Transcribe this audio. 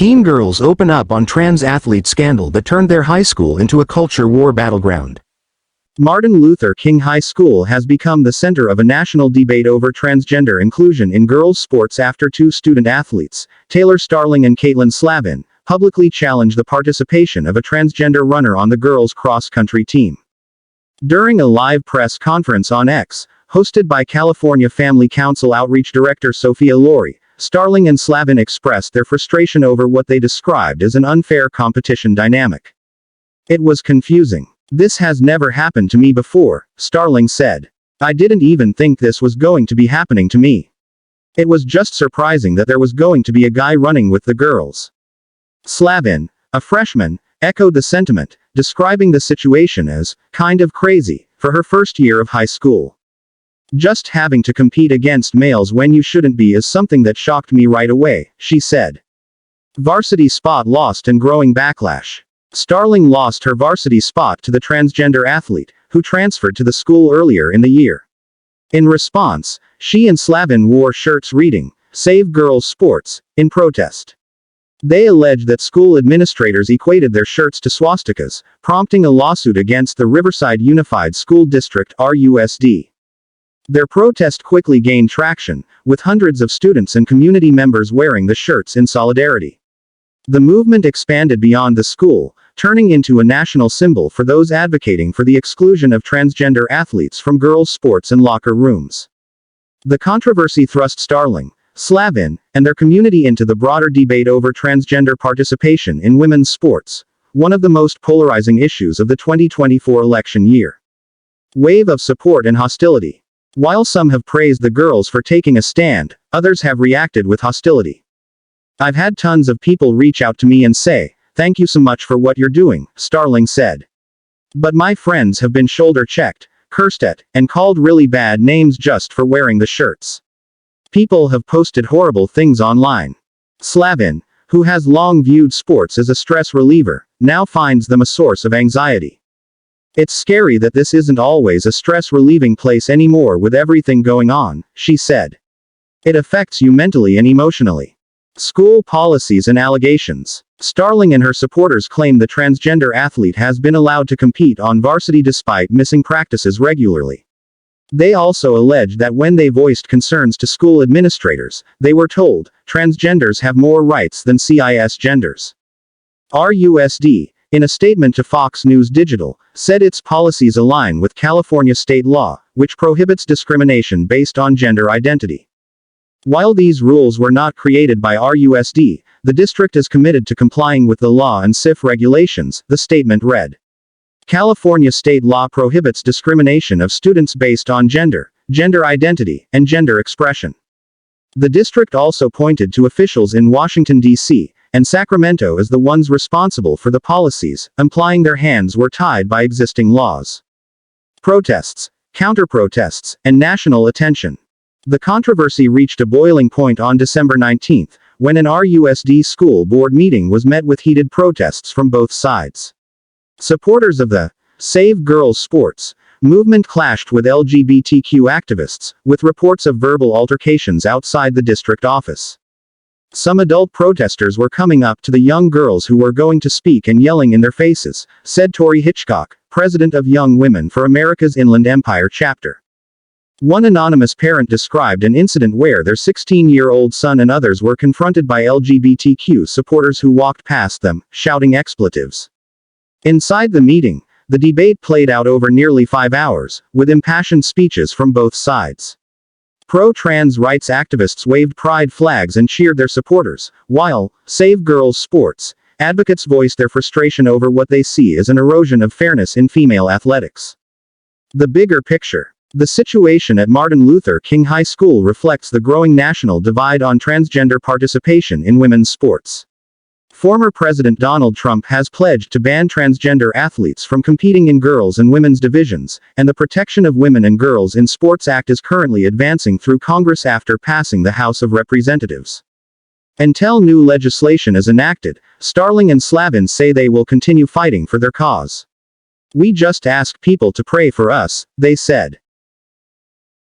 Teen girls open up on trans athlete scandal that turned their high school into a culture war battleground. Martin Luther King High School has become the center of a national debate over transgender inclusion in girls' sports after two student athletes, Taylor Starling and Caitlin Slavin, publicly challenged the participation of a transgender runner on the girls' cross-country team. During a live press conference on X, hosted by California Family Council Outreach Director Sophia Laurie, Starling and Slavin expressed their frustration over what they described as an unfair competition dynamic. "It was confusing. This has never happened to me before," Starling said. "I didn't even think this was going to be happening to me. It was just surprising that there was going to be a guy running with the girls." Slavin, a freshman, echoed the sentiment, describing the situation as kind of crazy for her first year of high school. "Just having to compete against males when you shouldn't be is something that shocked me right away," she said. Varsity spot lost and growing backlash. Starling lost her varsity spot to the transgender athlete, who transferred to the school earlier in the year. In response, she and Slavin wore shirts reading, "Save Girls Sports," in protest. They alleged that school administrators equated their shirts to swastikas, prompting a lawsuit against the Riverside Unified School District (RUSD). Their protest quickly gained traction, with hundreds of students and community members wearing the shirts in solidarity. The movement expanded beyond the school, turning into a national symbol for those advocating for the exclusion of transgender athletes from girls' sports and locker rooms. The controversy thrust Starling, Slavin, and their community into the broader debate over transgender participation in women's sports, one of the most polarizing issues of the 2024 election year. Wave of support and hostility. While some have praised the girls for taking a stand, others have reacted with hostility. "I've had tons of people reach out to me and say, 'Thank you so much for what you're doing,'" Starling said. "But my friends have been shoulder-checked, cursed at, and called really bad names just for wearing the shirts. People have posted horrible things online." Slavin, who has long viewed sports as a stress reliever, now finds them a source of anxiety. "It's scary that this isn't always a stress-relieving place anymore with everything going on," she said. "It affects you mentally and emotionally." School policies and allegations. Starling and her supporters claim the transgender athlete has been allowed to compete on varsity despite missing practices regularly. They also allege that when they voiced concerns to school administrators, they were told, transgenders have more rights than cisgenders. RUSD, in a statement to Fox News Digital, said its policies align with California state law, which prohibits discrimination based on gender identity. While these rules were not created by RUSD, the district is committed to complying with the law and CIF regulations, the statement read. California state law prohibits discrimination of students based on gender, gender identity, and gender expression. The district also pointed to officials in Washington, D.C., and Sacramento as the ones responsible for the policies, implying their hands were tied by existing laws. Protests, counter-protests, and national attention. The controversy reached a boiling point on December 19, when an RUSD school board meeting was met with heated protests from both sides. Supporters of the Save Girls Sports movement clashed with LGBTQ activists, with reports of verbal altercations outside the district office. Some adult protesters were coming up to the young girls who were going to speak and yelling in their faces, said Tori Hitchcock, president of Young Women for America's Inland Empire chapter. One anonymous parent described an incident where their 16-year-old son and others were confronted by LGBTQ supporters who walked past them, shouting expletives. Inside the meeting, the debate played out over nearly 5 hours, with impassioned speeches from both sides. Pro-trans rights activists waved pride flags and cheered their supporters, while Save Girls Sports advocates voiced their frustration over what they see as an erosion of fairness in female athletics. The bigger picture. The situation at Martin Luther King High School reflects the growing national divide on transgender participation in women's sports. Former President Donald Trump has pledged to ban transgender athletes from competing in girls' and women's divisions, and the Protection of Women and Girls in Sports Act is currently advancing through Congress after passing the House of Representatives. Until new legislation is enacted, Starling and Slavin say they will continue fighting for their cause. "We just ask people to pray for us," they said.